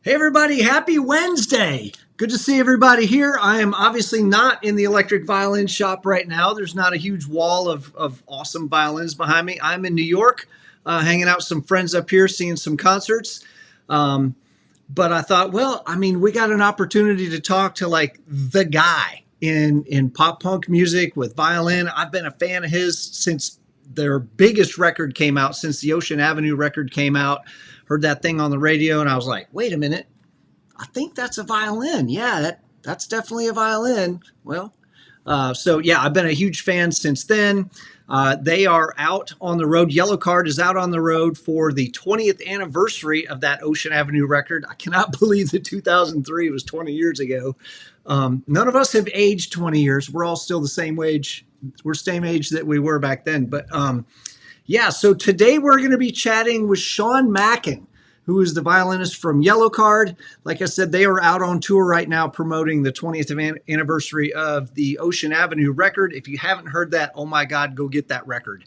Hey everybody, happy Wednesday. Good to see everybody here. I am obviously not in the electric violin shop right now. There's not a huge wall of awesome violins behind me. I'm in New York, hanging out with some friends up here, seeing some concerts. Um, but I thought, we got an opportunity to talk to like the guy in pop punk music with violin. I've been a fan of his since their biggest record came out, since the Ocean Avenue record came out. Heard that thing on the radio and I was like, wait a minute, I think that's a violin. Yeah, that's definitely a violin. I've been a huge fan since then. They are out on the road. Yellowcard is out on the road for the 20th anniversary of that Ocean Avenue record. I cannot believe that 2003 was 20 years ago. None of us have aged 20 years. We're all still the same age. We're same age that we were back then. So today we're going to be chatting with Sean Mackin, who is the violinist from Yellowcard. Like I said, they are out on tour right now promoting the 20th anniversary of the Ocean Avenue record. If you haven't heard that, oh my God, go get that record.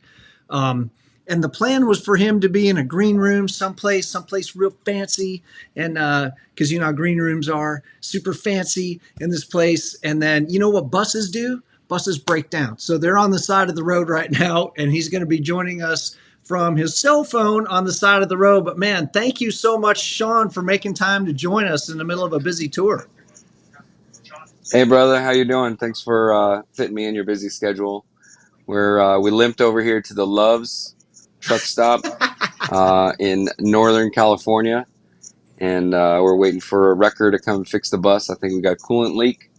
And the plan was for him to be in a green room someplace real fancy. And because you know how green rooms are, super fancy in this place. And then you know what buses do? Buses break down. So they're on the side of the road right now, and he's going to be joining us from his cell phone on the side of the road. But man, thank you so much, Sean, for making time to join us in the middle of a busy tour. Hey brother, how you doing? Thanks for fitting me in your busy schedule. We limped over here to the Loves truck stop in Northern California, and we're waiting for a wrecker to come fix the bus. I think we got a coolant leak.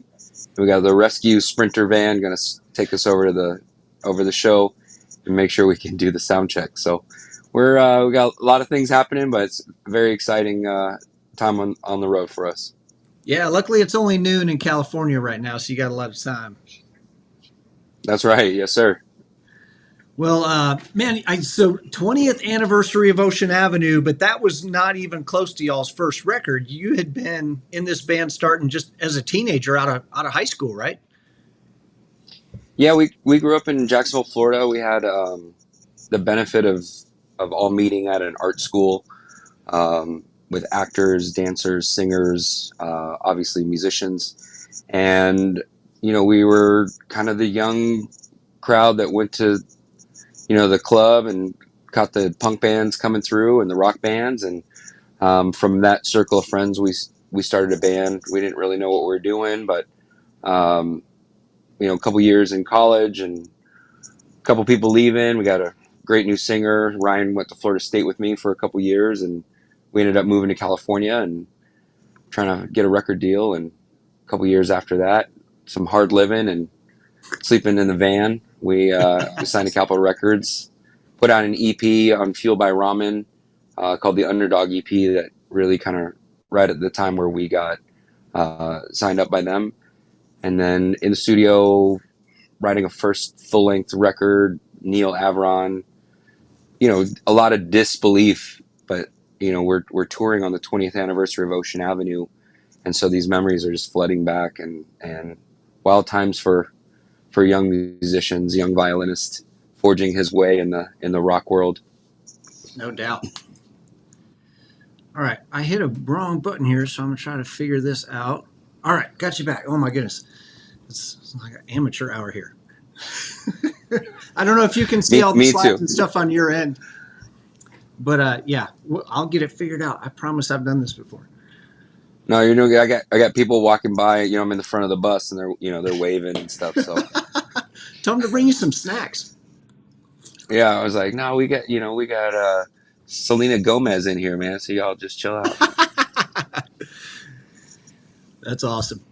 We got the rescue Sprinter van going to take us over to the show and make sure we can do the sound check. So we got a lot of things happening, but it's a very exciting time on the road for us. Yeah, luckily it's only noon in California right now, so you got a lot of time. That's right. Yes, sir. Well, so 20th anniversary of Ocean Avenue, but that was not even close to y'all's first record. You had been in this band starting just as a teenager out of high school, right? Yeah, we grew up in Jacksonville, Florida. We had the benefit of all meeting at an art school with actors, dancers, singers, obviously musicians, and we were kind of the young crowd that went to the club and caught the punk bands coming through and the rock bands, and from that circle of friends, we started a band. We didn't really know what we were doing, but a couple years in college and a couple people leaving. We got a great new singer. Ryan went to Florida State with me for a couple years, and we ended up moving to California and trying to get a record deal. And a couple years after that, some hard living and sleeping in the van, we signed to Capitol Records, put out an EP on Fueled by Ramen called the Underdog EP that really kind of right at the time where we got signed up by them. And then in the studio, writing a first full-length record, Neil Averon, a lot of disbelief, but we're touring on the 20th anniversary of Ocean Avenue, and so these memories are just flooding back, and wild times for young musicians, young violinists forging his way in the rock world. No doubt. All right, I hit a wrong button here, so I'm gonna try to figure this out. All right, got you back. Oh my goodness, it's like an amateur hour here. I don't know if you can see all the slides and stuff on your end, but I'll get it figured out. I promise I've done this before. No, I got people walking by. I'm in the front of the bus, and they're waving and stuff. So tell them to bring you some snacks. Yeah, I was like, no, we got Selena Gomez in here, man. So y'all just chill out. That's awesome.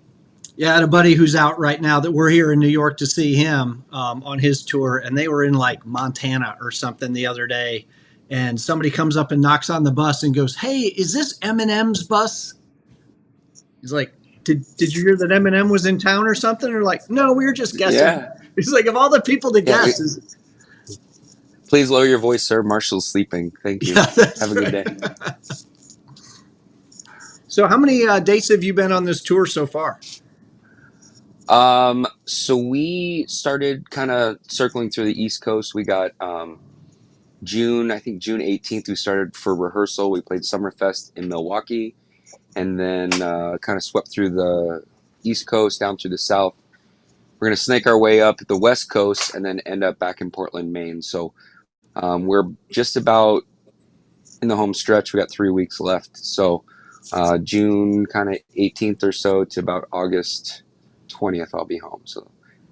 Yeah, I had a buddy who's out right now that we're here in New York to see him on his tour, and they were in like Montana or something the other day, and somebody comes up and knocks on the bus and goes, "Hey, is this Eminem's bus?" He's like, "Did you hear that Eminem was in town or something?" Or like, "No, we were just guessing." Yeah. He's like, "Of all the people to guess." Please lower your voice, sir. Marshall's sleeping. Thank you. Yeah, have a good day. So how many dates have you been on this tour so far? So we started kind of circling through the East Coast. We got June 18th, we started for rehearsal. We played Summerfest in Milwaukee. and then kind of swept through the East Coast down through the South. We're going to snake our way up the West Coast and then end up back in Portland, Maine. So we're just about in the home stretch. We got 3 weeks left. So June kind of 18th or so to about August 20th, I'll be home. So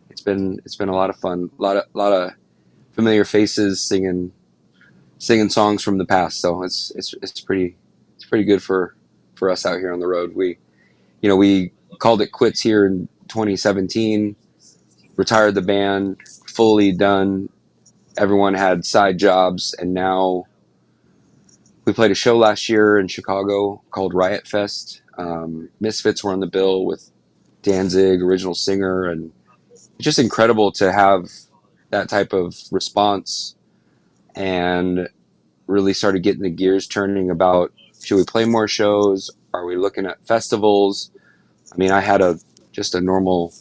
it's been a lot of fun. A lot of familiar faces singing songs from the past. So it's pretty good for us out here on the road. We called it quits here in 2017, retired the band, fully done. Everyone had side jobs, and now we played a show last year in Chicago called Riot Fest. Misfits were on the bill with Danzig, original singer, and it's just incredible to have that type of response, and really started getting the gears turning about, should we play more shows? Are we looking at festivals? I mean, I had just a normal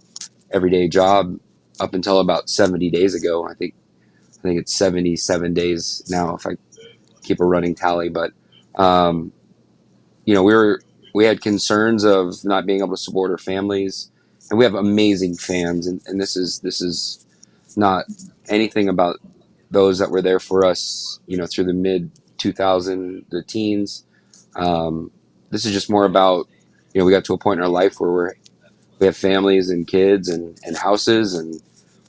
everyday job up until about 70 days ago. I think it's 77 days now if I keep a running tally. But um, we had concerns of not being able to support our families, and we have amazing fans, and this is not anything about those that were there for us, through the mid 2000, the teens. This is just more about, we got to a point in our life where we have families and kids and houses, and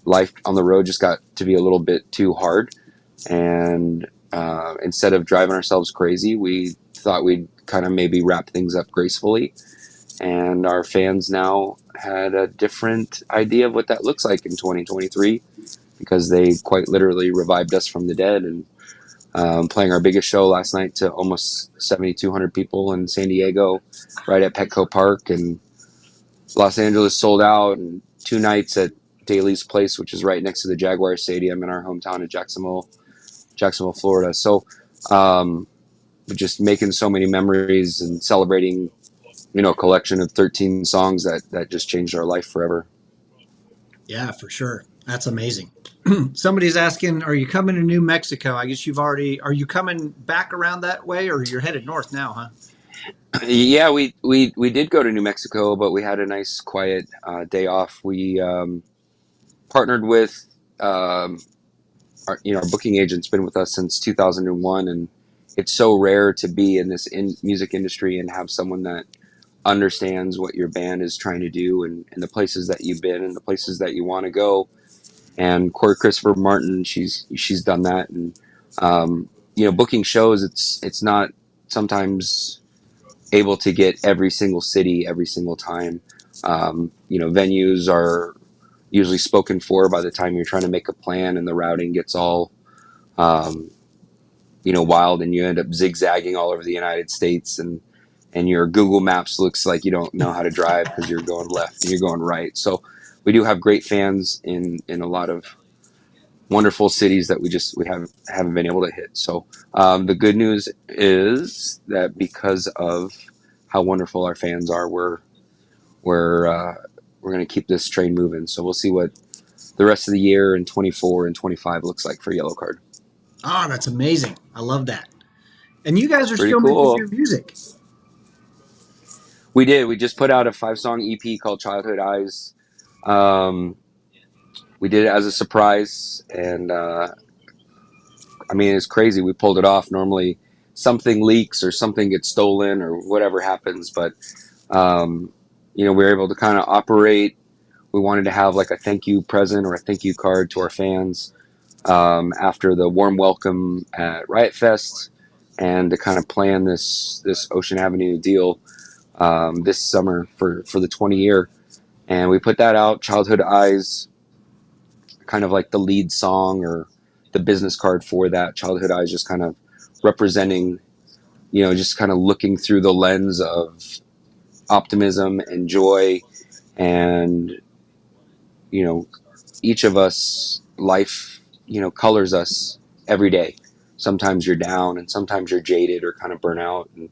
life on the road just got to be a little bit too hard. And instead of driving ourselves crazy, we thought we'd kind of maybe wrap things up gracefully. And our fans now had a different idea of what that looks like in 2023, because they quite literally revived us from the dead, and playing our biggest show last night to almost 7,200 people in San Diego, right at Petco Park, and Los Angeles sold out, and 2 nights at Daly's Place, which is right next to the Jaguar Stadium in our hometown of Jacksonville, Florida. So, just making so many memories and celebrating, a collection of 13 songs that just changed our life forever. Yeah, for sure. That's amazing. Somebody's asking, are you coming to New Mexico? I guess are you coming back around that way, or you're headed north now, huh? Yeah, we did go to New Mexico, but we had a nice quiet day off. We partnered with our booking agent's been with us since 2001, and it's so rare to be in this music industry and have someone that understands what your band is trying to do, and the places that you've been and the places that you want to go. And Corey Christopher Martin, she's done that, and booking shows. It's not sometimes able to get every single city every single time. Venues are usually spoken for by the time you're trying to make a plan, and the routing gets all um, wild, and you end up zigzagging all over the United States, and your Google Maps looks like you don't know how to drive because you're going left and you're going right. So we do have great fans in a lot of wonderful cities that we haven't been able to hit. So the good news is that because of how wonderful our fans are, we're going to keep this train moving. So we'll see what the rest of the year in 24 and 25 looks like for Yellowcard. Oh, that's amazing. I love that. And you guys are Pretty still making cool. new music. We did. We just put out a 5-song EP called Childhood Eyes. Um, we did it as a surprise, and I mean, it's crazy. We pulled it off. Normally, something leaks or something gets stolen or whatever happens, but um, we were able to kind of operate. We wanted to have like a thank you present or a thank you card to our fans after the warm welcome at Riot Fest, and to kind of plan this Ocean Avenue deal this summer for the 20 year. And we put that out, Childhood Eyes, kind of like the lead song or the business card for that. Childhood Eyes just kind of representing, just kind of looking through the lens of optimism and joy, and you know each of us, life, colors us every day. Sometimes you're down, and sometimes you're jaded or kind of burnt out, and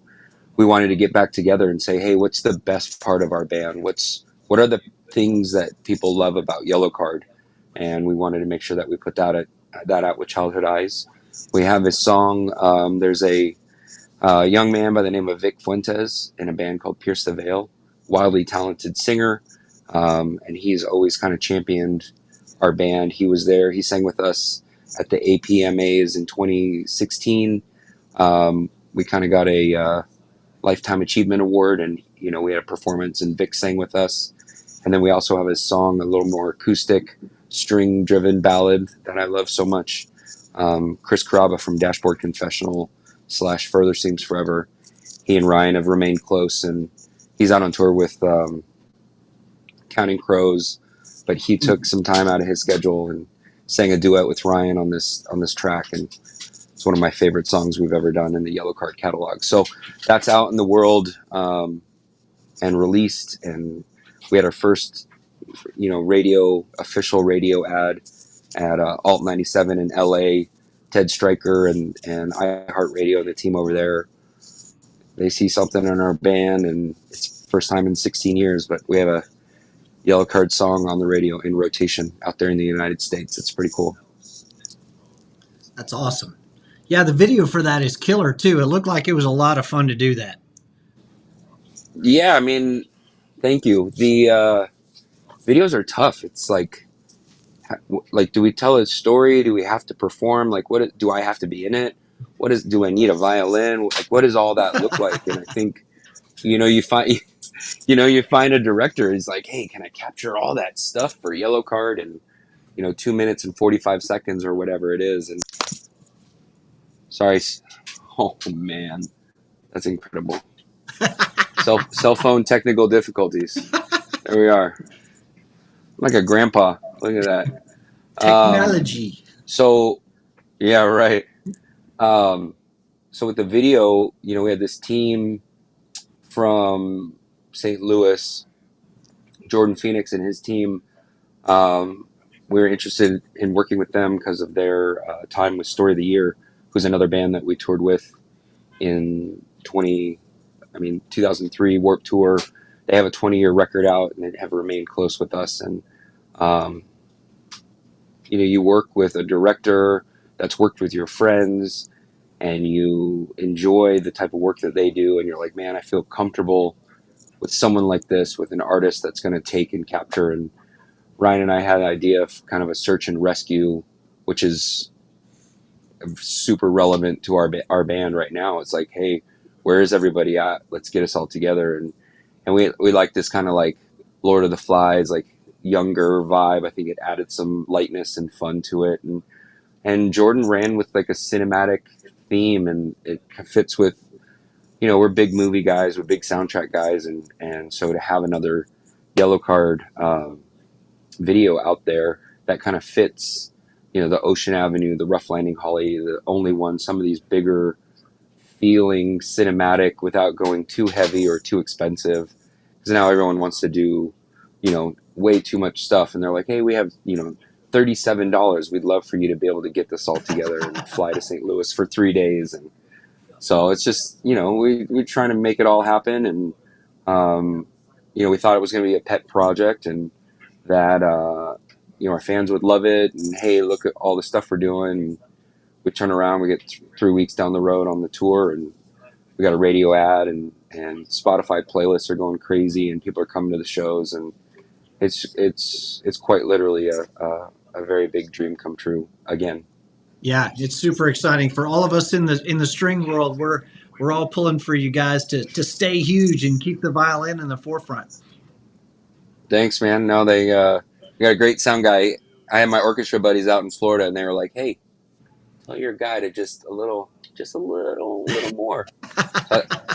we wanted to get back together and say, hey, what's the best part of our band? What are the things that people love about Yellowcard? And we wanted to make sure that we put that out with Childhood Eyes. We have a song. There's A young man by the name of Vic Fuentes in a band called Pierce the Veil, wildly talented singer, and he's always kind of championed our band. He was there. He sang with us at the APMAs in 2016. We kind of got a Lifetime Achievement Award, and we had a performance, and Vic sang with us. And then we also have his song, a little more acoustic, string-driven ballad that I love so much. Chris Caraba from Dashboard Confessional / Further Seems Forever. He and Ryan have remained close, and he's out on tour with Counting Crows, but he took some time out of his schedule and sang a duet with Ryan on this track, and it's one of my favorite songs we've ever done in the Yellowcard catalog. So that's out in the world and released, and we had our first official radio ad at Alt 97 in LA. Ted Stryker and iHeartRadio, the team over there, they see something in our band, and it's first time in 16 years, but we have a Yellowcard song on the radio in rotation out there in the United States. It's pretty cool. That's awesome. Yeah, the video for that is killer too. It looked like it was a lot of fun to do that. Yeah, I mean, thank you. The videos are tough. It's like, do we tell a story? Do we have to perform? Like, do I have to be in it? Do I need a violin? Like, what does all that look like? And I think, you find, you find a director is like, hey, can I capture all that stuff for Yellowcard in, 2 minutes and 45 seconds or whatever it is. And sorry. Oh man, that's incredible. Cell phone technical difficulties. There we are. I'm like a grandpa. Look at that. Technology. So, yeah, right. So with the video, we had this team from St. Louis, Jordan Phoenix and his team. We were interested in working with them because of their time with Story of the Year, who's another band that we toured with in 2003 Warped Tour. They have a 20-year record out, and they have remained close with us. And you work with a director that's worked with your friends, and you enjoy the type of work that they do, and you're like, man, I feel comfortable with someone like this, with an artist that's going to take and capture. And Ryan and I had an idea of kind of a search and rescue, which is super relevant to our band right now. It's like, hey, where is everybody at? Let's get us all together. And we like this kind of like Lord of the Flies, like younger vibe. I think it added some lightness and fun to it. And Jordan ran with like a cinematic theme, and it fits with, we're big movie guys, we're big soundtrack guys. And so to have another Yellowcard video out there that kind of fits, the Ocean Avenue, the Rough Landing Holly, the Only One, some of these bigger feeling cinematic without going too heavy or too expensive. Because now everyone wants to do, way too much stuff. And they're like, hey, we have, $37. We'd love for you to be able to get this all together and fly to St. Louis for 3 days. And so it's just, we're trying to make it all happen. And, we thought it was going to be a pet project, and that, our fans would love it. And, hey, look at all the stuff we're doing. We turn around, we get 3 weeks down the road on the tour, and we got a radio ad, and Spotify playlists are going crazy, and people are coming to the shows, and it's quite literally a very big dream come true again. Yeah, it's super exciting for all of us in the string world. We're all pulling for you guys to stay huge and keep the violin in the forefront. Thanks, man. No, they got a great sound guy. I had my orchestra buddies out in Florida, and they were like, hey, tell your guy to just a little more.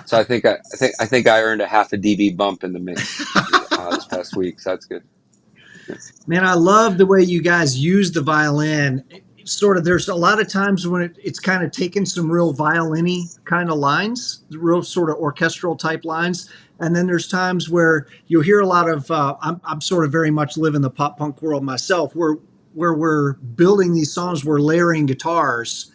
So I think I earned a half a dB bump in the mix this past week. So that's good. Man, I love the way you guys use the violin. Sort of, there's a lot of times when it's kind of taken some real violin-y kind of lines, real sort of orchestral type lines. And then there's times where you'll hear a lot of, I'm sort of very much live in the pop punk world myself, where we're building these songs, we're layering guitars.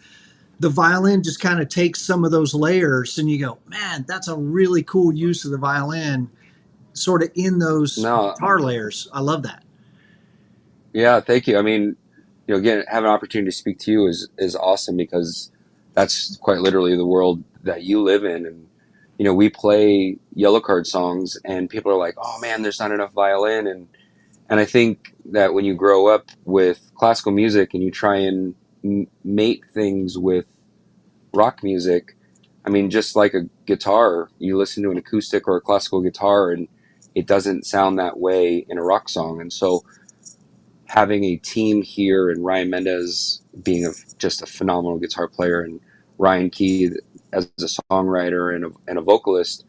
The violin just kind of takes some of those layers, and you go, man, that's a really cool use of the violin, sort of in those guitar layers. I love that. Yeah, thank you. I mean, again, having an opportunity to speak to you is awesome, because that's quite literally the world that you live in. And we play Yellowcard songs, and people are like, "Oh man, there's not enough violin." And I think that when you grow up with classical music and you try and mate things with rock music, I mean, just like a guitar, you listen to an acoustic or a classical guitar, and it doesn't sound that way in a rock song. And so having a team here, and Ryan Mendez being just a phenomenal guitar player, and Ryan Key as a songwriter and a vocalist,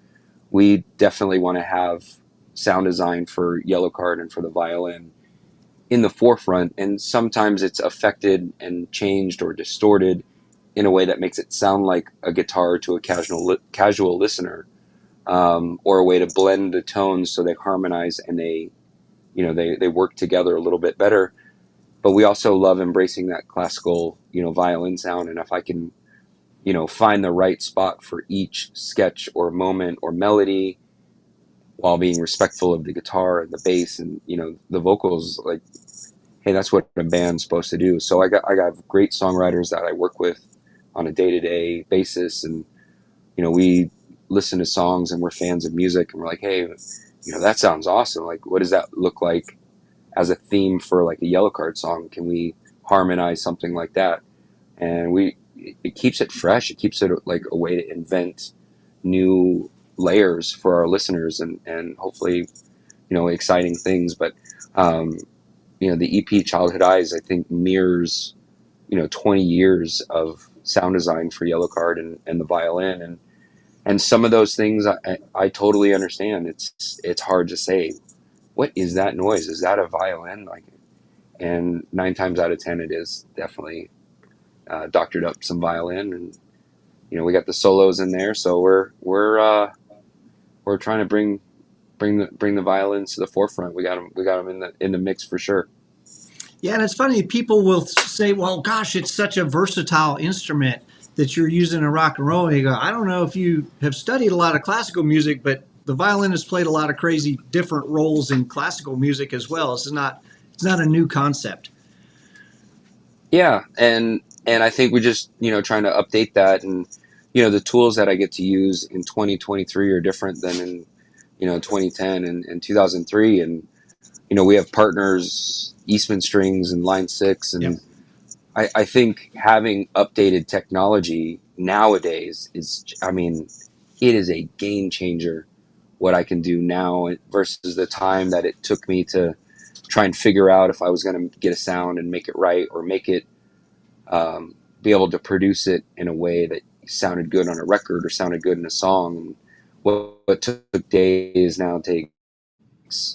we definitely want to have sound design for Yellowcard and for the violin in the forefront. And sometimes it's affected and changed or distorted in a way that makes it sound like a guitar to a casual listener, or a way to blend the tones so they harmonize and they work together a little bit better. But we also love embracing that classical violin sound. And if I can find the right spot for each sketch or moment or melody, while being respectful of the guitar and the bass and the vocals, like, hey, that's what a band's supposed to do. So I got great songwriters that I work with on a day-to-day basis. And we listen to songs, and we're fans of music, and we're like, hey, that sounds awesome. Like, what does that look like as a theme for like a Yellowcard song? Can we harmonize something like that? And it keeps it fresh. It keeps it like a way to invent new layers for our listeners, and hopefully exciting things. But um, the EP Childhood Eyes, I think, mirrors 20 years of sound design for Yellowcard and the violin, and some of those things I totally understand. It's hard to say, what is that noise? Is that a violin? Like, and 9 times out of 10 it is definitely doctored up some violin. And we got the solos in there, so we're trying to bring the violins to the forefront. We got them in the mix for sure. Yeah, and it's funny. People will say, "Well, gosh, it's such a versatile instrument that you're using in rock and roll." And you go, "I don't know if you have studied a lot of classical music, but the violin has played a lot of crazy different roles in classical music as well. It's not a new concept." Yeah, and I think we're just trying to update that. And the tools that I get to use in 2023 are different than in 2010 and 2003. And we have partners, Eastman Strings and Line 6. Yep. And I think having updated technology nowadays is, I mean, it is a game changer what I can do now versus the time that it took me to try and figure out if I was going to get a sound and make it right, or make it be able to produce it in a way that sounded good on a record or sounded good in a song. And what took days now takes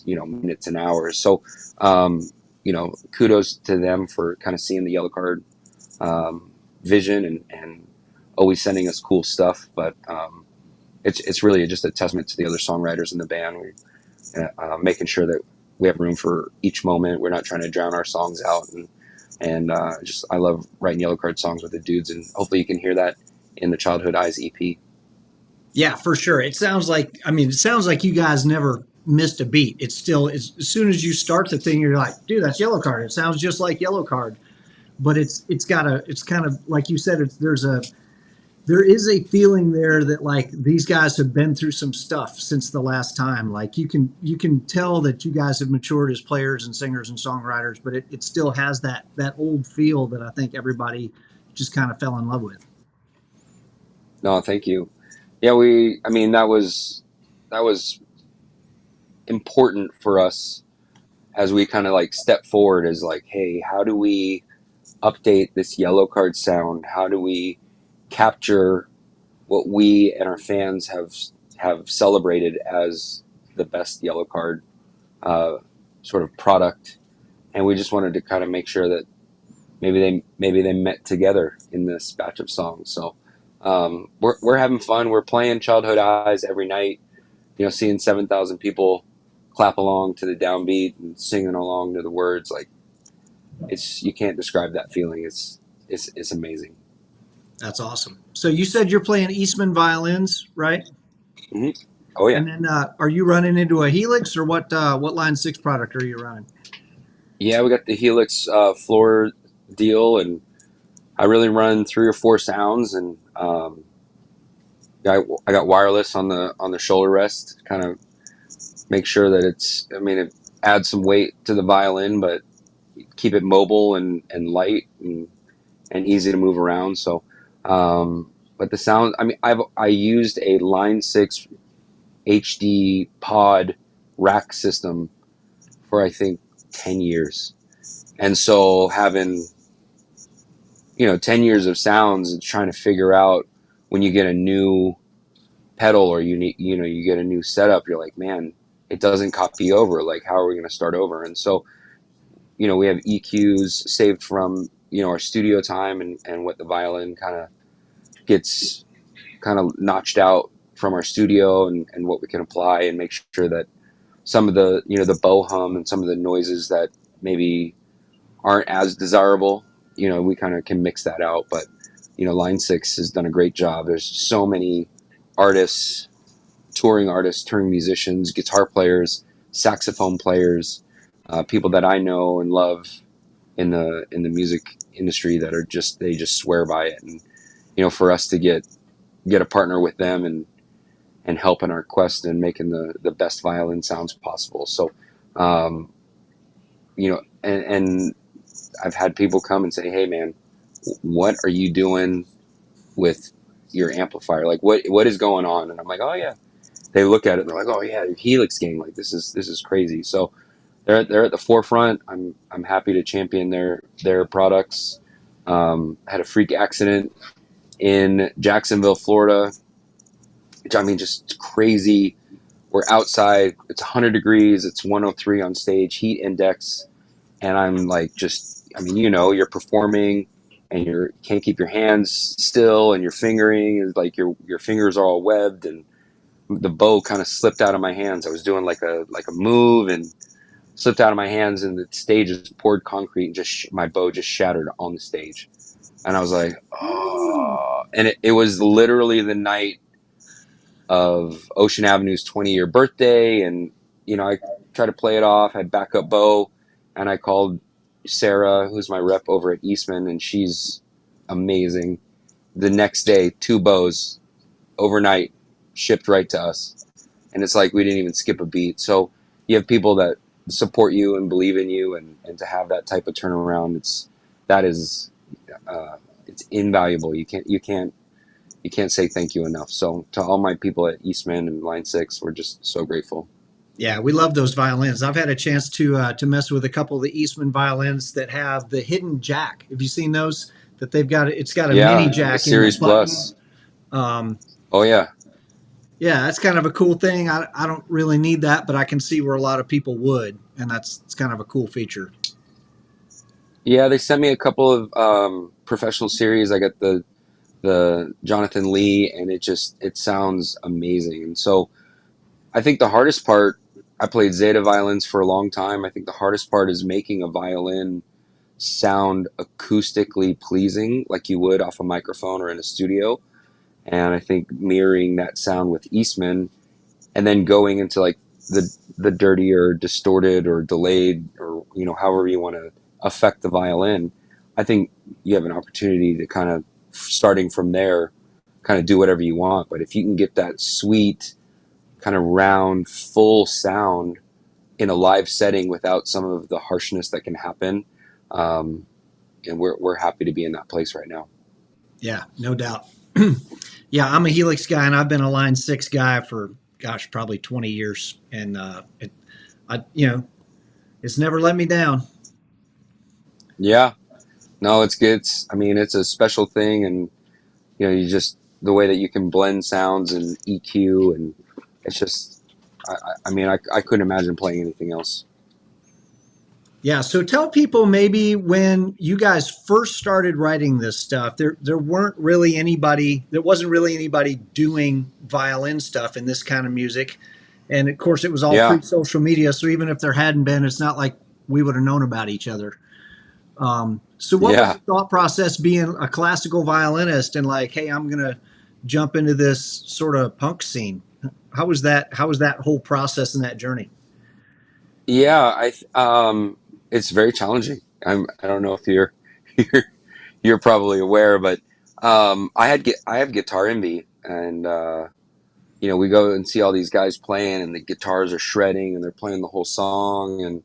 minutes and hours. So kudos to them for kind of seeing the Yellowcard vision, and always sending us cool stuff. But it's really just a testament to the other songwriters in the band. Making sure that we have room for each moment. We're not trying to drown our songs out. And just, I love writing Yellowcard songs with the dudes, and hopefully you can hear that in the Childhood Eyes EP. Yeah, for sure. It sounds like you guys never missed a beat. It's still, as soon as you start the thing, you're like, dude, that's Yellowcard. It sounds just like Yellowcard. But it's kind of like you said. There is a feeling there that like these guys have been through some stuff since the last time. Like you can tell that you guys have matured as players and singers and songwriters, but it still has that old feel that I think everybody just kind of fell in love with. No, thank you. Yeah, I mean, that was important for us as we kind of like step forward, as like, hey, how do we update this Yellowcard sound? How do we capture what we and our fans have celebrated as the best Yellowcard uh, sort of product? And we just wanted to kind of make sure that maybe they met together in this batch of songs. So we're having fun. We're playing Childhood Eyes every night. Seeing 7,000 people clap along to the downbeat and singing along to the words. Like, you can't describe that feeling. It's amazing. That's awesome. So you said you're playing Eastman violins, right? Hmm. Oh yeah, And then are you running into a Helix or what line six product are you running? yeah. We got the Helix floor deal, and I really run 3 or 4 sounds, and I got wireless on the shoulder rest, kind of make sure that it's. I mean, it adds some weight to the violin, but keep it mobile and light and easy to move around. So, but the sound. I mean, I used a Line 6 HD pod rack system for I think 10 years, and so having 10 years of sounds and trying to figure out when you get a new pedal or you get a new setup, you're like, man, it doesn't copy over. Like, how are we going to start over? And so, we have EQs saved from our studio time and what the violin kind of gets kind of notched out from our studio, and what we can apply and make sure that some of the bow hum and some of the noises that maybe aren't as desirable, we kind of can mix that out. But Line 6 has done a great job. There's so many artists, touring musicians, guitar players, saxophone players, people that I know and love in the music industry that they just swear by it. And for us to get a partner with them and help in our quest in making the best violin sounds possible. So, and I've had people come and say, "Hey, man, what are you doing with your amplifier? Like, what is going on?" And I'm like, "Oh yeah." They look at it and they're like, "Oh yeah, your Helix game, like this is crazy." So they're at the forefront. I'm happy to champion their products. Had a freak accident in Jacksonville, Florida, which, I mean, just crazy. We're outside. It's 100 degrees. It's 103 on stage, heat index, and I'm like, I mean, you're performing, and you can't keep your hands still, and your fingering is like your fingers are all webbed, and the bow kind of slipped out of my hands. I was doing like a move and slipped out of my hands, and the stage is poured concrete, and my bow just shattered on the stage. And I was like, oh, and it was literally the night of Ocean Avenue's 20-year birthday. And, I tried to play it off. I had backup bow, and I called Sarah, who's my rep over at Eastman, and she's amazing. The next day, 2 bows overnight shipped right to us. And it's like we didn't even skip a beat. So you have people that support you and believe in you, and to have that type of turnaround, it's invaluable. You can't say thank you enough. So to all my people at Eastman and Line 6, we're just so grateful. Yeah, we love those violins. I've had a chance to mess with a couple of the Eastman violins that have the hidden jack. Have you seen those? That they've got it's got a mini Yeah, the jack in the Series button. Plus. Um, Oh yeah. yeah, that's kind of a cool thing. I don't really need that, but I can see where a lot of people would, and it's kind of a cool feature. Yeah, they sent me a couple of professional series. I got the Jonathan Lee, and it sounds amazing. And so I think the hardest part, I played Zeta violins for a long time. I think the hardest part is making a violin sound acoustically pleasing like you would off a microphone or in a studio. And I think mirroring that sound with Eastman, and then going into like the dirtier, distorted, or delayed, or however you want to affect the violin. I think you have an opportunity to kind of, starting from there, kind of do whatever you want. But if you can get that sweet kind of round, full sound in a live setting without some of the harshness that can happen, and we're happy to be in that place right now. Yeah, no doubt. Yeah, I'm a Helix guy, and I've been a Line 6 guy for, gosh, probably 20 years, and it's never let me down. Yeah, no, it's good. I mean, it's a special thing, and you just, the way that you can blend sounds and EQ, and it's just, I mean, I couldn't imagine playing anything else. Yeah, so tell people maybe when you guys first started writing this stuff, there wasn't really anybody doing violin stuff in this kind of music. And of course it was all Yeah, pre-social media, so even if there hadn't been, it's not like we would have known about each other. So what was yeah. the thought process being a classical violinist and like, hey, I'm gonna jump into this sort of punk scene? How was that whole process and that journey? Yeah, it's very challenging. I don't know if you're you're probably aware, but I have guitar envy, and we go and see all these guys playing, and the guitars are shredding, and they're playing the whole song. And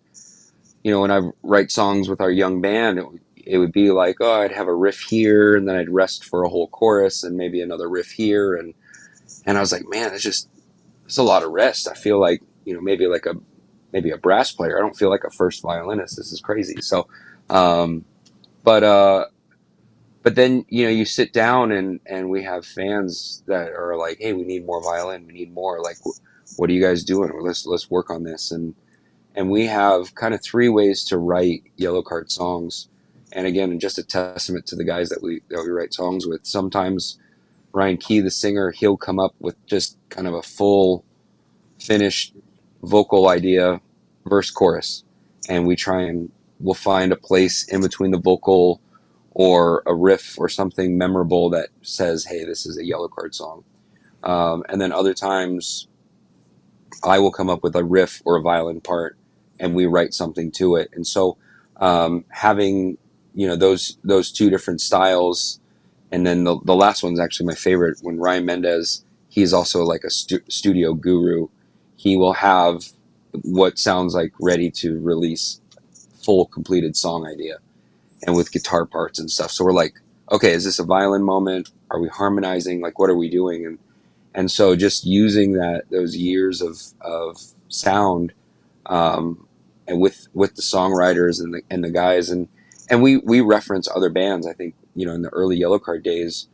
when I write songs with our young band, it would be like, oh, I'd have a riff here, and then I'd rest for a whole chorus, and maybe another riff here, and I was like, man, it's a lot of rest. I feel like maybe a brass player. I don't feel like a first violinist. This is crazy. So, um, but but then you sit down and we have fans that are like, hey, we need more violin. We need more. Like, what are you guys doing? Well, let's work on this. And we have kind of three ways to write Yellowcard songs. And again, just a testament to the guys that we write songs with. Sometimes Ryan Key, the singer, he'll come up with just kind of a full finished vocal idea, verse, chorus, and we'll find a place in between the vocal or a riff or something memorable that says, hey, this is a Yellowcard song. And then other times I will come up with a riff or a violin part and we write something to it. And so having those two different styles. And then the last one's actually my favorite. When Ryan Mendez, he's also like a studio guru. He will have what sounds like ready to release full completed song idea, and with guitar parts and stuff. So we're like, okay, is this a violin moment? Are we harmonizing? Like, what are we doing? And so just using those years of sound, and with the songwriters and the guys, and we reference other bands. I think in the early Yellowcard days,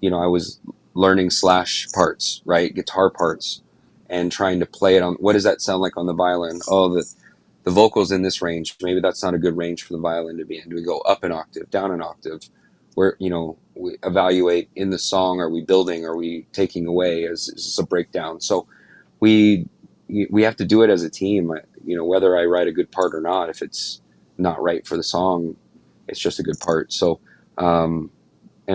I was learning slash parts, right, guitar parts, and trying to play it on. What does that sound like on the violin? Oh, the vocals in this range. Maybe that's not a good range for the violin to be in. Do we go up an octave, down an octave? Where we evaluate in the song. Are we building? Are we taking away? Is this a breakdown? So we have to do it as a team. Whether I write a good part or not, if it's not right for the song, it's just a good part. So, and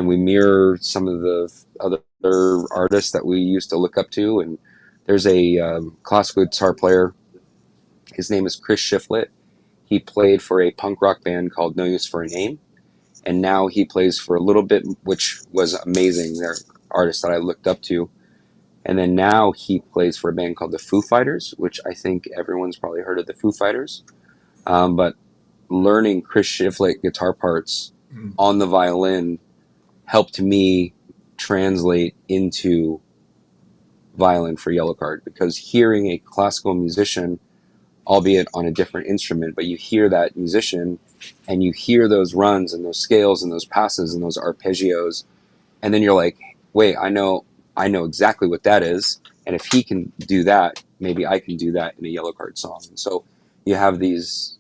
we mirror some of the other artists that we used to look up to. And there's a classical guitar player. His name is Chris Shiflett. He played for a punk rock band called No Use for a Name. And now he plays for a little bit, which was amazing. They're artists that I looked up to. And then now he plays for a band called the Foo Fighters, which I think everyone's probably heard of the Foo Fighters. But learning Chris Shiflett guitar parts on the violin helped me translate into violin for Yellowcard, because hearing a classical musician, albeit on a different instrument, but you hear that musician and you hear those runs and those scales and those passes and those arpeggios, and then you're like, wait, I know exactly what that is, and if he can do that, maybe I can do that in a Yellowcard song. And so you have these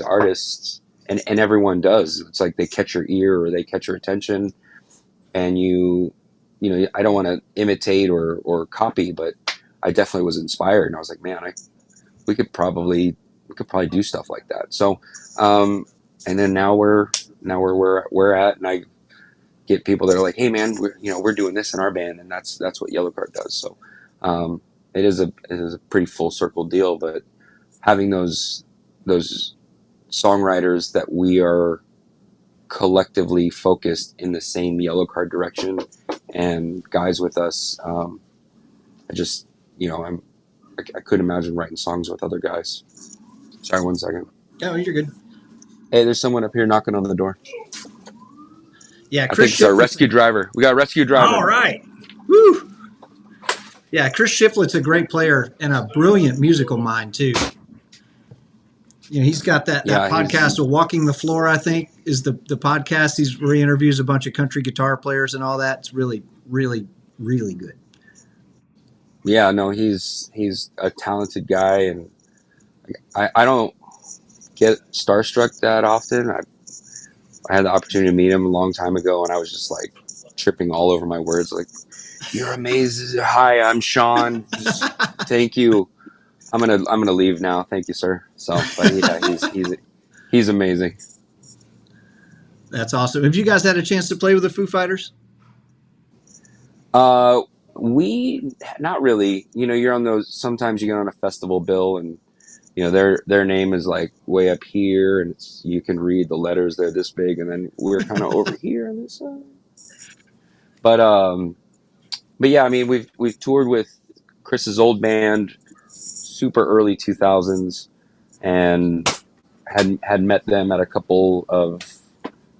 artists, and everyone does. It's like they catch your ear or they catch your attention, and I don't want to imitate or copy, but I definitely was inspired, and I was like, man, we could probably do stuff like that. So, and then now we're at, and I get people that are like, hey man, we're doing this in our band, and that's what Yellowcard does. So, it is a pretty full circle deal, but having those songwriters that we are collectively focused in the same Yellowcard direction, and guys with us, I just, I couldn't imagine writing songs with other guys. Sorry, 1 second. Oh, you're good. Hey, there's someone up here knocking on the door. Yeah, I think it's our rescue driver. We got a rescue driver. All right. Woo. Yeah, Chris Shiflett's a great player and a brilliant musical mind too. He's got that podcast of Walking the Floor, I think, is the podcast. Where he interviews a bunch of country guitar players and all that. It's really, really, really good. Yeah, no, he's a talented guy, and I don't get starstruck that often. I had the opportunity to meet him a long time ago, and I was just like tripping all over my words, like, "You're amazing. Hi, I'm Sean. Thank you. I'm gonna leave now. Thank you, sir." So, but yeah, he's amazing. That's awesome. Have you guys had a chance to play with the Foo Fighters? We not really. You're on those. Sometimes you get on a festival bill, and their name is like way up here, and you can read the letters, they're this big, and then we're kind of over here on this side. But but yeah, I mean, we've toured with Chris's old band, super early 2000s, and had met them at a couple of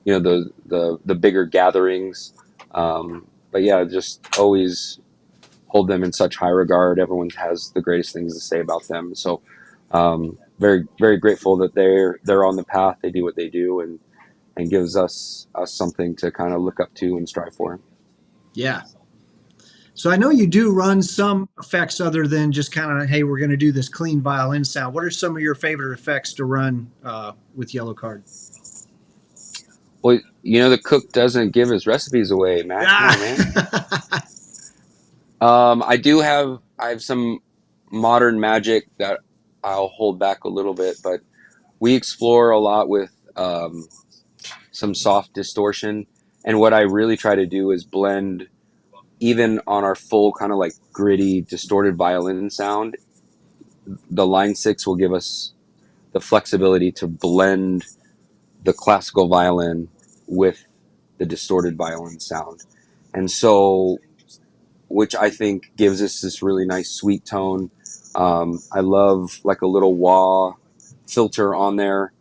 the bigger gatherings. But yeah, just always hold them in such high regard. Everyone has the greatest things to say about them. So very, very grateful that they're on the path. They do what they do, and gives us something to kind of look up to and strive for. Yeah. So I know you do run some effects other than just kind of, hey, we're going to do this clean violin sound. What are some of your favorite effects to run with Yellowcard? Well, the cook doesn't give his recipes away, Matt. Come on, man. Ah! I have some modern magic that I'll hold back a little bit, but we explore a lot with some soft distortion. And what I really try to do is blend, even on our full kind of like gritty, distorted violin sound, the line six will give us the flexibility to blend the classical violin with the distorted violin sound. And so, which I think gives us this really nice sweet tone. I love like a little wah filter on there,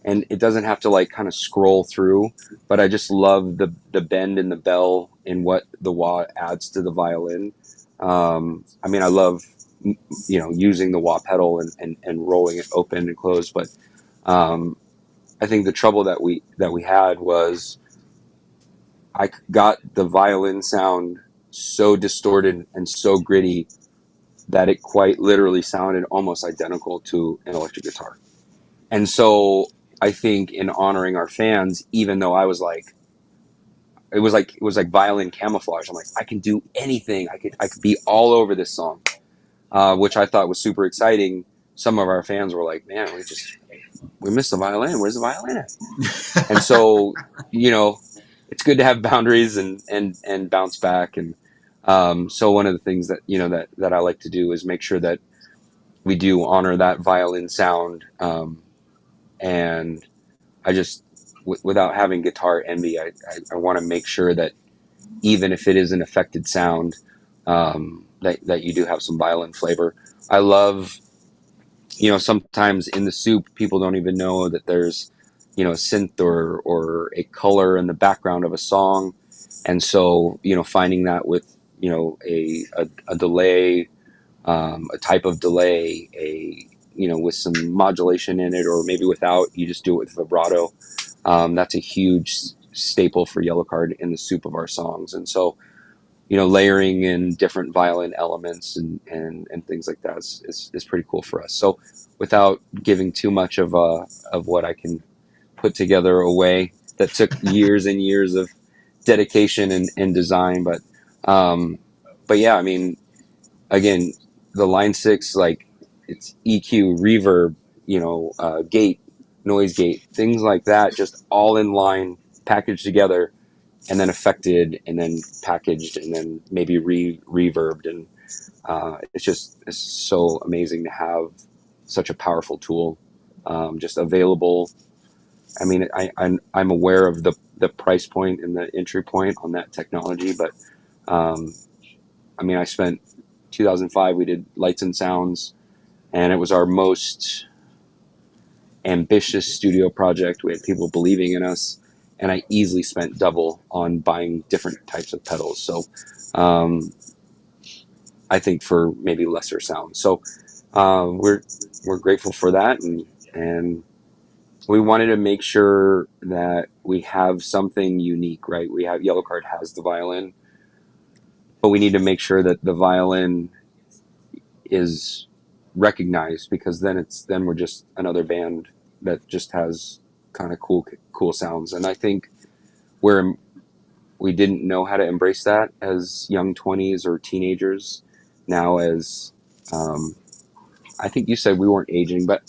and it doesn't have to like kind of scroll through, but I just love the bend in the bell in what the wah adds to the violin. I mean, I love using the wah pedal and rolling it open and closed, but I think the trouble that we had was I got the violin sound so distorted and so gritty that it quite literally sounded almost identical to an electric guitar. And so I think in honoring our fans, even though it was like violin camouflage. I'm like, I can do anything. I could be all over this song, which I thought was super exciting. Some of our fans were like, man, we missed the violin. Where's the violin at? And so, it's good to have boundaries and bounce back. And so one of the things that I like to do is make sure that we do honor that violin sound. And I just, without having guitar envy, I want to make sure that even if it is an affected sound, that you do have some violin flavor. I love, sometimes in the soup, people don't even know that there's, a synth or a color in the background of a song. And so, finding that with, a delay, a type of delay, with some modulation in it, or maybe without, you just do it with vibrato. That's a huge staple for Yellowcard in the soup of our songs. And so, layering in different violin elements and things like that is pretty cool for us. So without giving too much of what I can put together away, that took years and years of dedication and design. But yeah, I mean, again, the line six, like it's EQ, reverb, gate, noise gate, things like that, just all in line, packaged together, and then affected, and then packaged, and then maybe reverbed, and it's so amazing to have such a powerful tool, just available. I mean, I'm aware of the price point and the entry point on that technology, but um, I mean, I spent 2005. We did Lights and Sounds, and it was our most ambitious studio project. We had people believing in us, and I easily spent double on buying different types of pedals. So I think for maybe lesser sound. So we're grateful for that, and we wanted to make sure that we have something unique, right? We have Yellowcard has the violin, but we need to make sure that the violin is recognized, because then we're just another band that just has kind of cool sounds. And I think where we didn't know how to embrace that as young 20s or teenagers, now as I think you said we weren't aging, but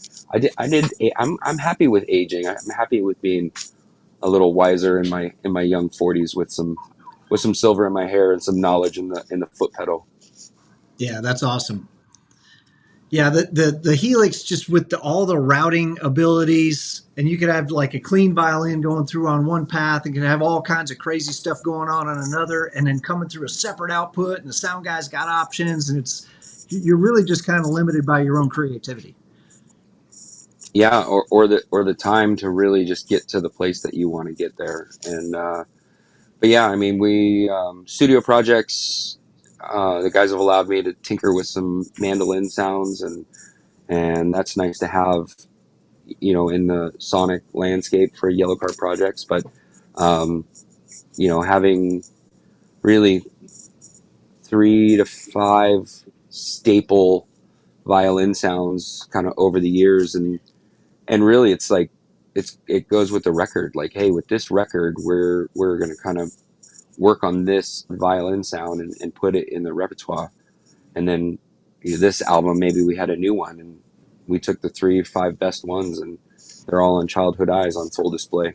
I'm happy with aging. I'm happy with being a little wiser in my young 40s with some silver in my hair and some knowledge in the foot pedal. Yeah, that's awesome. Yeah, the Helix just with all the routing abilities, and you could have like a clean violin going through on one path, and could have all kinds of crazy stuff going on another, and then coming through a separate output, and the sound guy's got options, and you're really just kind of limited by your own creativity. Yeah, or the time to really just get to the place that you want to get there. And but yeah, I mean, we studio projects. The guys have allowed me to tinker with some mandolin sounds, and that's nice to have, in the sonic landscape for Yellowcard projects. But um, having really 3 to 5 staple violin sounds kind of over the years, and really it's like it goes with the record. Like, hey, with this record, we're going to kind of work on this violin sound and put it in the repertoire. And then this album, maybe we had a new one, and we took the 3 5 best ones, and they're all on Childhood Eyes on full display.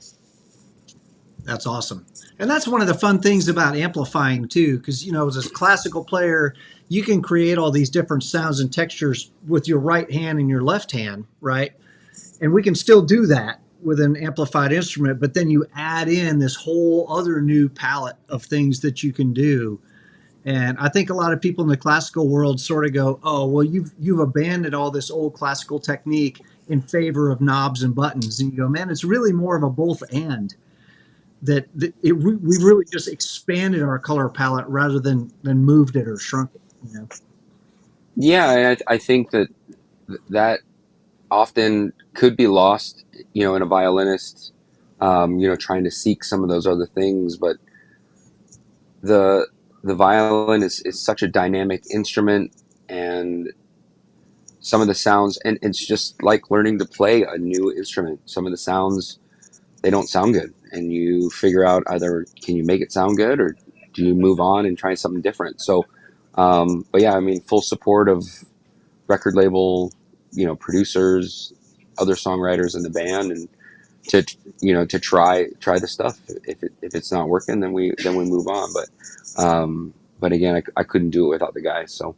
That's awesome. And that's one of the fun things about amplifying too, because as a classical player, you can create all these different sounds and textures with your right hand and your left hand, right? And we can still do that with an amplified instrument, but then you add in this whole other new palette of things that you can do. And I think a lot of people in the classical world sort of go, "Oh, well, you've abandoned all this old classical technique in favor of knobs and buttons." And you go, "Man, it's really more of a both and." We've really just expanded our color palette rather than moved it or shrunk it. Yeah, and I think that often could be lost, in a violinist, trying to seek some of those other things. But the the violin is such a dynamic instrument, and some of the sounds, and it's just like learning to play a new instrument. Some of the sounds, they don't sound good, and you figure out, either can you make it sound good, or do you move on and try something different. So but yeah, I mean, full support of record label, producers, other songwriters in the band, and to to try the stuff. If it's not working, then we move on. But again, I couldn't do it without the guys. So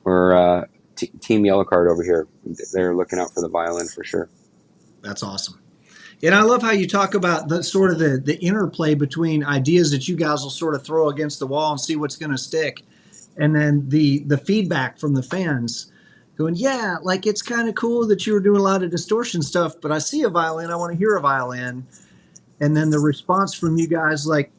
we're Team Yellowcard over here. They're looking out for the violin for sure. That's awesome. And I love how you talk about the sort of the interplay between ideas that you guys will sort of throw against the wall and see what's going to stick, and then the feedback from the fans going, yeah, like it's kind of cool that you were doing a lot of distortion stuff, but I see a violin, I want to hear a violin. And then the response from you guys, like,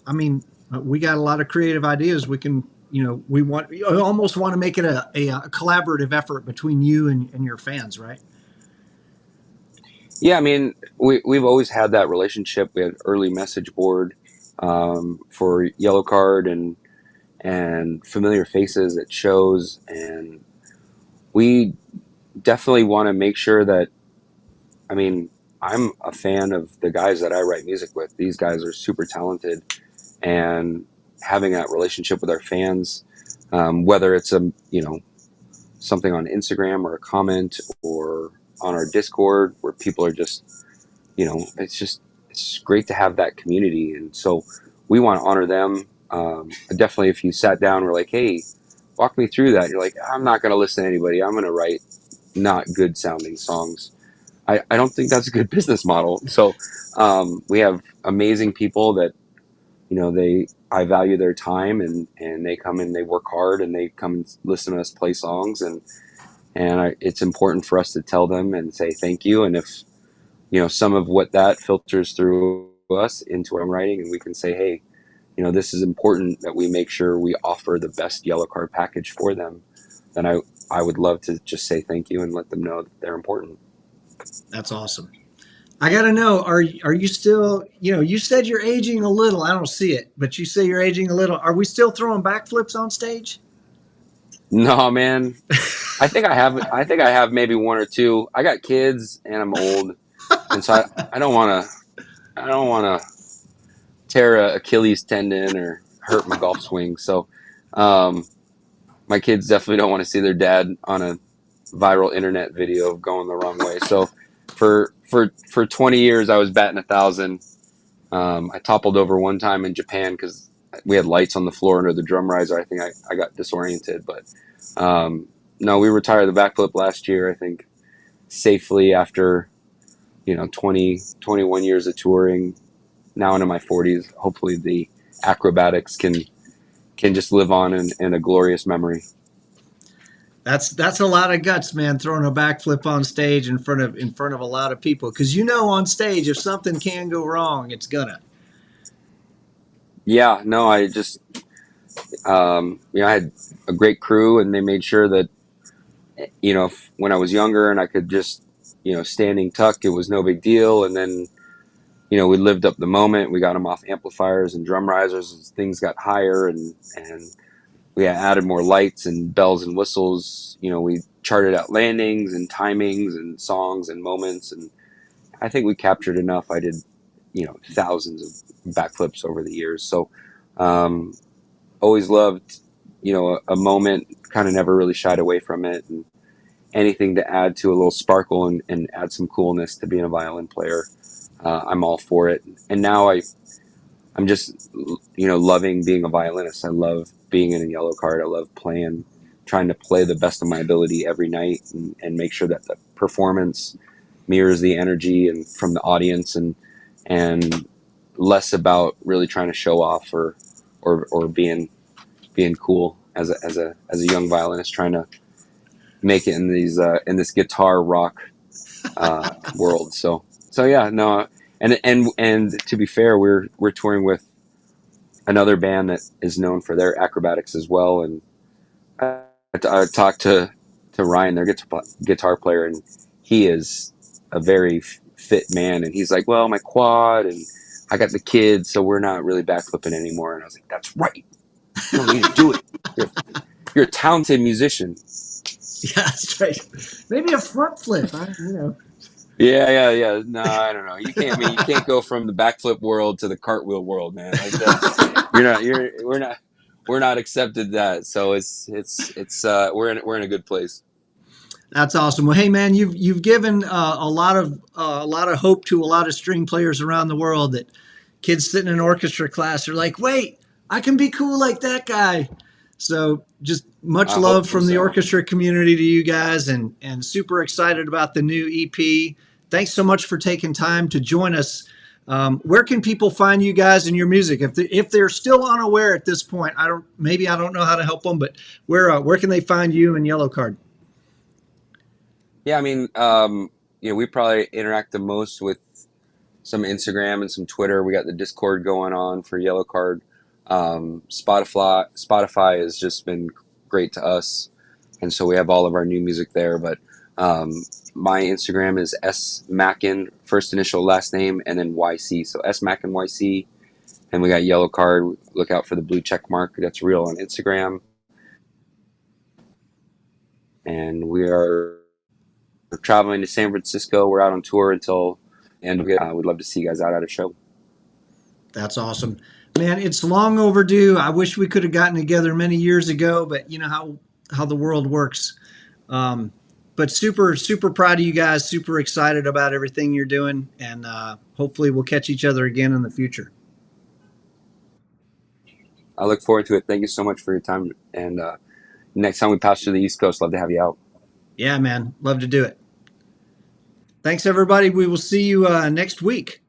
I mean, we got a lot of creative ideas. We can, we almost want to make it a collaborative effort between you and your fans, right? Yeah, I mean, we've always had that relationship. We had early message board for Yellowcard and familiar faces at shows, and we definitely want to make sure that, I mean, I'm a fan of the guys that I write music with. These guys are super talented, and having that relationship with our fans, whether it's something on Instagram or a comment or on our Discord where people are just, it's great to have that community, and so we want to honor them. Definitely, if you sat down and were like, "Hey, walk me through that," you're like, "I'm not going to listen to anybody. I'm going to write not good sounding songs." I don't think that's a good business model. So we have amazing people that, I value their time, and they come and they work hard, and they come and listen to us play songs, and it's important for us to tell them and say thank you. And if some of what that filters through us into our writing, and we can say, hey, this is important that we make sure we offer the best Yellowcard package for them, then I would love to just say thank you and let them know that they're important. That's awesome. I got to know, are you still, you said you're aging a little. I don't see it, but you say you're aging a little. Are we still throwing backflips on stage? No, man. I think I have maybe one or two. I got kids and I'm old, and so I don't want to tear a Achilles tendon or hurt my golf swing. So um, my kids definitely don't want to see their dad on a viral internet video of going the wrong way. So for 20 years I was batting 1,000. I toppled over one time in Japan because we had lights on the floor under the drum riser. I think I got disoriented, but no, we retired the backflip last year, I think, safely after, 21 years of touring. Now into my 40s. Hopefully the acrobatics can just live on in a glorious memory. That's a lot of guts, man, throwing a backflip on stage in front of a lot of people. Because on stage, if something can go wrong, it's gonna. Yeah, no, I had a great crew, and they made sure that, when I was younger and I could just, standing tuck, it was no big deal. And then, we lived up the moment. We got them off amplifiers and drum risers as things got higher, and we added more lights and bells and whistles. We charted out landings and timings and songs and moments, and I think we captured enough. I did, thousands of backflips over the years. So, um, always loved, a moment, kind of never really shied away from it. And anything to add to a little sparkle and add some coolness to being a violin player, I'm all for it. And now I'm just, loving being a violinist. I love being in a Yellowcard. I love trying to play the best of my ability every night, and make sure that the performance mirrors the energy and from the audience, and less about really trying to show off or being cool as a young violinist trying to make it in this guitar rock world. So yeah, no, and to be fair, we're touring with another band that is known for their acrobatics as well. And I talked to Ryan, their guitar player, and he is a very fit man. And he's like, well, my quad and I got the kids, so we're not really backflipping anymore. And I was like, that's right. You don't need to do it. You're, you're a talented musician. Yeah, that's right. Maybe a front flip. Yeah. No, I don't know. You can't. I mean, you can't go from the backflip world to the cartwheel world, man. Like that's you're not. We're not accepted that. So we're in a good place. That's awesome. Well, hey man, you've given a lot of hope to a lot of string players around the world. That kids sitting in orchestra class are like, wait, I can be cool like that guy. So just much I love hope from the so. orchestra community to you guys, and super excited about the new EP. Thanks so much for taking time to join us. Where can people find you guys and your music if they're still unaware at this point? I don't know how to help them, but where can they find you and Yellowcard? Yeah, I mean, we probably interact the most with some Instagram and some Twitter. We got the Discord going on for Yellowcard. Spotify has just been great to us, and so we have all of our new music there. But my Instagram is S Mackin, first initial last name, and then YC. So S Mackin YC, and we got Yellowcard. Look out for the blue check mark. That's real on Instagram, and we are traveling to San Francisco. We're out on tour until end of it. We'd love to see you guys out at a show. That's awesome. Man, it's long overdue. I wish we could have gotten together many years ago, but you know how the world works. But super, super proud of you guys, super excited about everything you're doing, and hopefully we'll catch each other again in the future. I look forward to it. Thank you so much for your time. And next time we pass through the East Coast, love to have you out. Yeah, man. Love to do it. Thanks, everybody. We will see you next week.